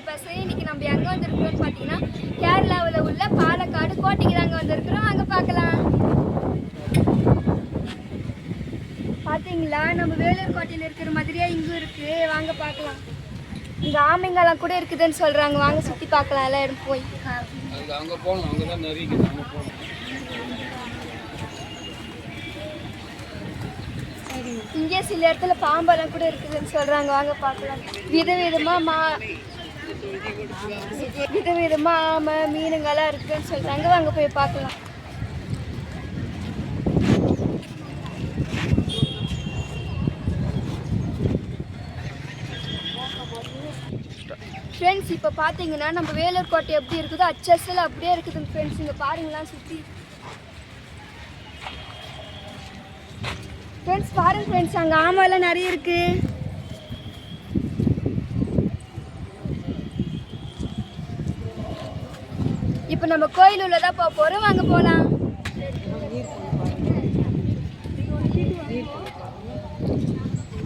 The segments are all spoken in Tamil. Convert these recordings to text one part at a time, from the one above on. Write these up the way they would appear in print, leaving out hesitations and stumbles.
பேசுகிறேன். இன்றைக்கி நம்ம எங்கே வந்திருக்கிறோம்னு பார்த்தீங்கன்னா கேரளாவில் உள்ள பாலக்காடு கோட்டைக்கு தாங்க வந்திருக்கிறோம். அங்கே பார்க்கலாம். பார்த்தீங்களா, நம்ம வேலூர் கோட்டையில் இருக்கிற மாதிரியே இங்கும் இருக்குது. வாங்க பார்க்கலாம். இங்கே ஆமைங்கெல்லாம் கூட இருக்குதுன்னு சொல்கிறாங்க. வாங்க சுற்றி பார்க்கலாம். எல்லாம் இடம் போய் அங்கே போகணும். அங்கே தான் நிறைய போகணும். இங்கே சில இடத்துல பாம்பெல்லாம் கூட இருக்குதுன்னு சொல்கிறாங்க. வாங்க பார்க்கலாம். விதவிதமாக ஆமை மீனுங்கெல்லாம் இருக்குதுன்னு சொல்கிறாங்க. வாங்க போய் பார்க்கலாம். ஃப்ரெண்ட்ஸ், இப்போ பார்த்தீங்கன்னா நம்ம வேலூர் கோட்டை எப்படி இருக்குதோ அச்சஸில் அப்படியே இருக்குதுங்க ஃப்ரெண்ட்ஸ். இங்கே பாருங்களாம் சுற்றி. ஃப்ரெண்ட்ஸ் பாருங்க ஃப்ரெண்ட்ஸ், அங்கே ஆமாலாம் நிறைய இருக்கு. இப்போ நம்ம கோயில் உள்ளதான் போக போகிறோம். வாங்க போகலாம்.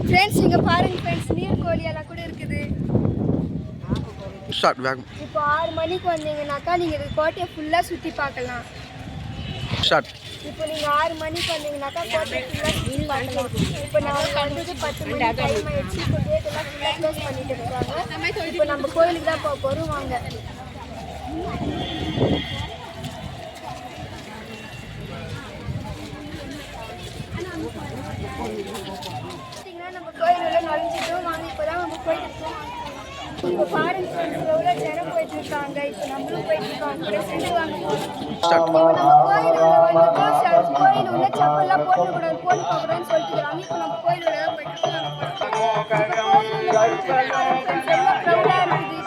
ஃப்ரெண்ட்ஸ் இங்கே பாருங்க ஃப்ரெண்ட்ஸ், நீர்கோழி எல்லாம் கூட இருக்குது. இப்போ 6 மணிக்கு வந்தீங்கன்னாக்கா நீங்கள் இது கோட்டையை ஃபுல்லாக சுற்றி பார்க்கலாம். இப்போ நீங்கள் 6 மணிக்கு வந்தீங்கன்னாக்கா கோட்டையை ஃபுல்லாக சுற்றி பார்க்கலாம். இப்போ நாங்கள் வந்தது 10 மணி டைம் ஆயிடுச்சு. இப்போ கேட்டெல்லாம் ஃபுல்லாக க்ளோஸ் பண்ணிட்டு இருக்காங்க. இப்போ நம்ம கோயிலுக்கு தான் போக போகிறோம். வாங்க. பார்த்தீங்கன்னா நம்ம கோயிலுள்ள நுழைஞ்சிட்டோம். வாங்க, இப்போ தான் நம்ம போயிட்டு இருக்கோம். இப்போ பாருங்க ஃப்ரெண்ட்ஸ், எவ்வளோ ஜனம் போயிட்டு இருக்காங்க. இப்போ நம்மளும் போயிட்டு இருக்கோம். கூட சேர்ந்து வாங்க. இப்போ நம்ம கோயில் உள்ள செப்பல்லாம் போடக்கூடாது, போடக்கூடாதுன்னு சொல்லிட்டு இருக்காங்க. இப்போ நம்ம கோயில் உள்ள தான் போயிட்டு இருக்கோம்.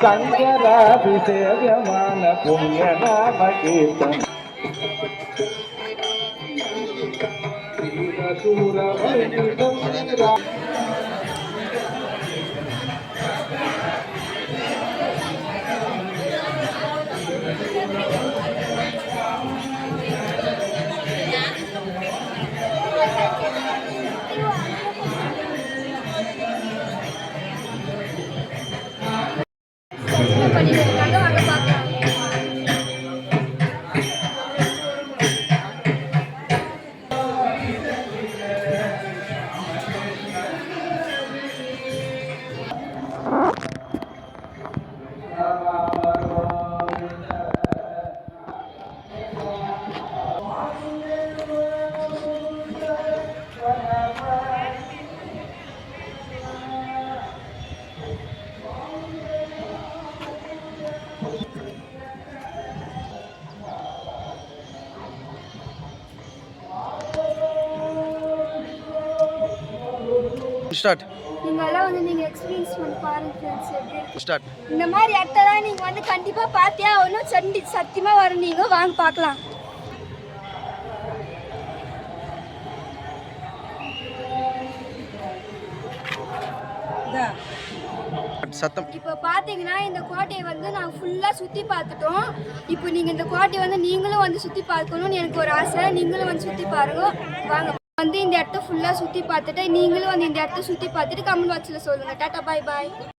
சங்கராபிஷேகமான புண்ணிய நாம கீர்த்தனம் பண்ணிட்டு இருக்காங்க. வாங்க பார்க்கலாம். நீங்கெல்லாம் வந்து நீங்கள் எக்ஸ்பீரியன்ஸ் பண்ணி பாருங்க ஃப்ரெண்ட்ஸ், எப்படி இருக்கு. இந்த மாதிரி இடத்தெல்லாம் நீங்கள் வந்து கண்டிப்பாக பார்த்தே ஆகணும். சத்தியமாக வரும். நீங்கள் வாங்க பார்க்கலாம். இப்போ பார்த்தீங்கன்னா இந்த கோட்டையை வந்து நாங்கள் ஃபுல்லாக சுற்றி பார்த்துட்டோம். இப்போ நீங்கள் இந்த கோட்டையை வந்து நீங்களும் வந்து சுற்றி பார்க்கணும்னு எனக்கு ஒரு ஆசை. நீங்களும் வந்து சுற்றி பாருங்க. வாங்க. வந்து இந்த இடத்த ஃபுல்லாக சுற்றி பார்த்துட்டு நீங்களும் வந்து இந்த இடத்த சுற்றி பார்த்துட்டு கமெண்ட் பாக்ஸில் சொல்லுங்கள். டாட்டா, பாய் பாய்.